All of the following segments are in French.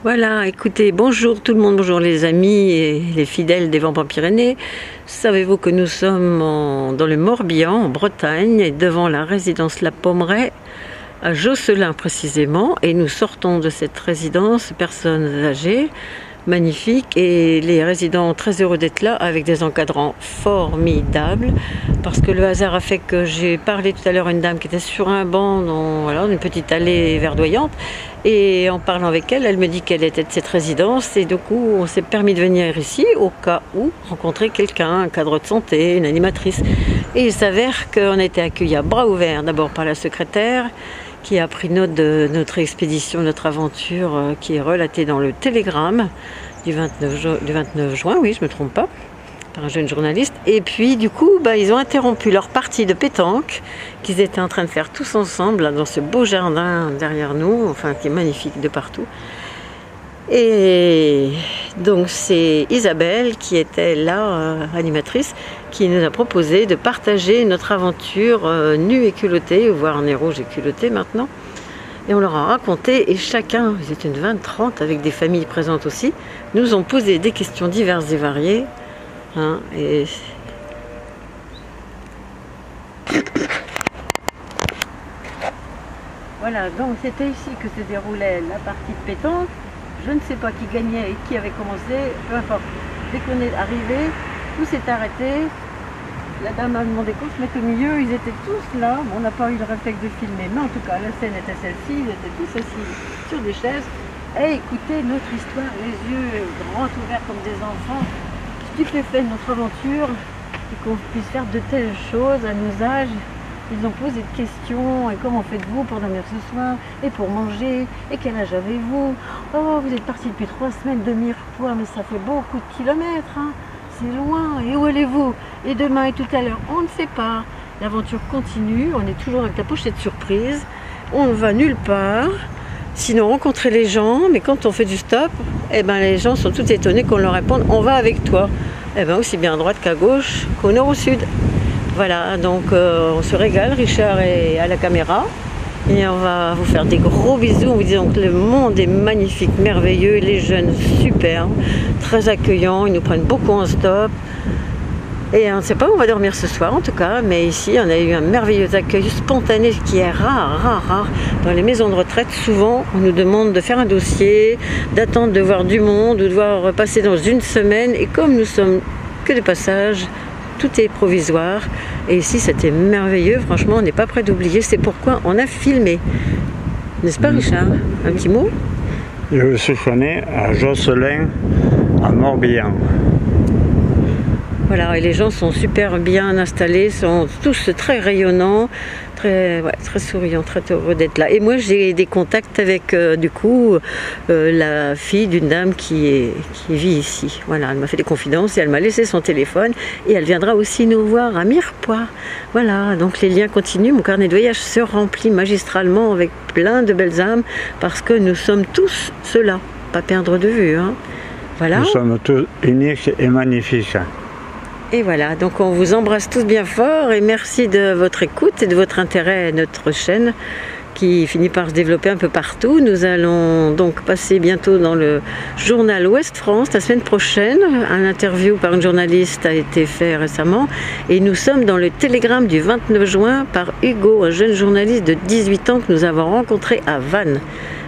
Voilà, écoutez, bonjour tout le monde, bonjour les amis et les fidèles des Vents Pyrénées. Savez-vous que nous sommes dans le Morbihan, en Bretagne, devant la résidence La Pommeraye, à Josselin précisément, et nous sortons de cette résidence, personnes âgées, magnifique, et les résidents très heureux d'être là avec des encadrants formidables, parce que le hasard a fait que j'ai parlé tout à l'heure à une dame qui était sur un banc dans une petite allée verdoyante, et en parlant avec elle, elle me dit qu'elle était de cette résidence, et du coup on s'est permis de venir ici au cas où rencontrer quelqu'un, un cadre de santé, une animatrice, et il s'avère qu'on a été accueillis à bras ouverts, d'abord par la secrétaire qui a pris note de notre expédition, notre aventure qui est relatée dans le Télégramme du 29 juin, oui, je ne me trompe pas, par un jeune journaliste. Et puis, du coup, ils ont interrompu leur partie de pétanque qu'ils étaient en train de faire tous ensemble, là, dans ce beau jardin derrière nous, enfin, qui est magnifique de partout. Et donc c'est Isabelle qui était là, animatrice, qui nous a proposé de partager notre aventure nue et culottée, voire en est rouge et culotté maintenant. Et on leur a raconté, et chacun, ils étaient une 20-30 avec des familles présentes aussi, nous ont posé des questions diverses et variées. Et voilà, donc c'était ici que se déroulait la partie de pétanque. Je ne sais pas qui gagnait et qui avait commencé, peu importe. Dès qu'on est arrivé, tout s'est arrêté. La dame a demandé qu'on se mette au milieu, ils étaient tous là. Bon, on n'a pas eu le réflexe de filmer, mais en tout cas, la scène était celle-ci, ils étaient tous assis sur des chaises. Et écoutez notre histoire, les yeux grands ouverts comme des enfants, stupéfaits de notre aventure, et qu'on puisse faire de telles choses à nos âges. Ils ont posé des questions, et comment faites-vous pour dormir ce soir, et pour manger, et quel âge avez-vous? Oh, vous êtes parti depuis 3 semaines de Mirepoix, mais ça fait beaucoup de kilomètres, c'est loin, et où allez-vous? Et demain et tout à l'heure, on ne sait pas. L'aventure continue, on est toujours avec la pochette surprise, on ne va nulle part, sinon rencontrer les gens, mais quand on fait du stop, les gens sont tout étonnés qu'on leur réponde, on va avec toi. Aussi bien à droite qu'à gauche, qu'au nord ou au sud. Voilà, donc on se régale, Richard est à la caméra, et on va vous faire des gros bisous en vous disant que le monde est magnifique, merveilleux, les jeunes super, très accueillants, ils nous prennent beaucoup en stop, et on ne sait pas où on va dormir ce soir en tout cas, mais ici on a eu un merveilleux accueil spontané, ce qui est rare. Dans les maisons de retraite, souvent on nous demande de faire un dossier, d'attendre de voir du monde, ou de voir repasser dans une semaine, et comme nous sommes que de passage, tout est provisoire, et ici c'était merveilleux, franchement on n'est pas prêt d'oublier, c'est pourquoi on a filmé. N'est-ce pas Richard? Un petit mot? Je suis né à Josselin, à Morbihan. Voilà, et les gens sont super bien installés, sont tous très rayonnants, très souriants, très heureux d'être là. Et moi j'ai des contacts avec la fille d'une dame qui vit ici. Voilà, elle m'a fait des confidences et elle m'a laissé son téléphone, et elle viendra aussi nous voir à Mirepoix. Voilà, donc les liens continuent, mon carnet de voyage se remplit magistralement avec plein de belles âmes, parce que nous sommes tous ceux-là, pas perdre de vue. Voilà. Nous sommes tous uniques et magnifiques. Et voilà, donc on vous embrasse tous bien fort, et merci de votre écoute et de votre intérêt à notre chaîne qui finit par se développer un peu partout. Nous allons donc passer bientôt dans le journal Ouest France la semaine prochaine. Un interview par une journaliste a été fait récemment, et nous sommes dans le Télégramme du 29 juin par Hugo, un jeune journaliste de 18 ans que nous avons rencontré à Vannes.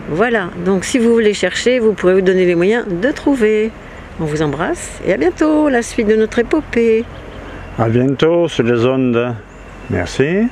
Voilà, donc si vous voulez chercher, vous pourrez vous donner les moyens de trouver. On vous embrasse et à bientôt, la suite de notre épopée. À bientôt sur les ondes. Merci.